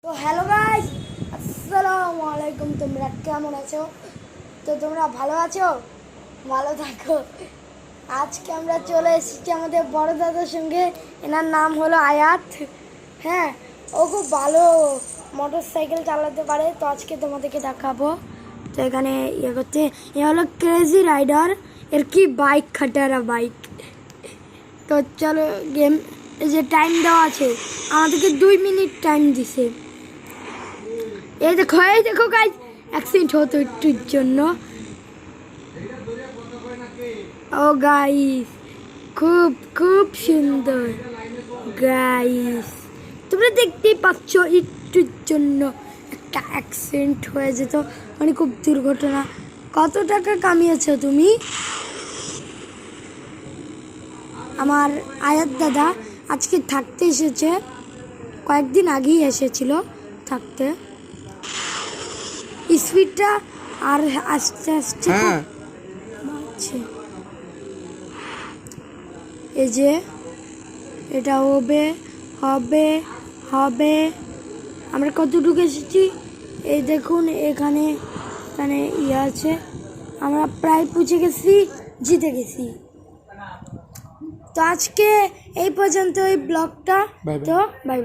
তো hello guys, আসসালামু আলাইকুম। তোমরা কেমন আছো? তো তোমরা ভালো আছো? ভালো থাকো। আজকে আমরা চলে এসেছি আমাদের বড় দাদার সঙ্গে। এনার নাম হলো আয়াত। হ্যাঁ, ও খুব ভালো মোটর সাইকেল চালাতে পারে। তো আজকে তোমাদেরকে দেখাবো। তো এখানে ইয়ে করছে, এ হলো ক্রেজি রাইডার। এর কি বাইক, খাটারা বাইক। তো চলো গেম, এই যে টাইম দেওয়া আছে, আমাদেরকে 2 মিনিট টাইম দিছে। এই দেখো গাইস, অ্যাক্সিডেন্ট হতো একটুর জন্য। ও গাইস, খুব খুব সুন্দর গাইস, তোমরা দেখতেই পাচ্ছ একটুর জন্য একটা অ্যাক্সিডেন্ট হয়ে যেত, মানে খুব দুর্ঘটনা। কত টাকা কামিয়েছো তুমি? আমার আয়াত দাদা আজকে থাকতে এসেছে, কয়েকদিন আগেই এসেছিল থাকতে। স্পিডটা আর আস্তে আস্তে বাড়ছে। এই যে এটা হবে হবে হবে। আমরা কতটুকু এসেছি এই দেখুন, এখানে এখানে ইয়ে আছে, আমরা প্রায় পৌঁছে গেছি, জিতে গেছি। তো আজকে এই পর্যন্ত এই ব্লগটা। তো বাই বাই।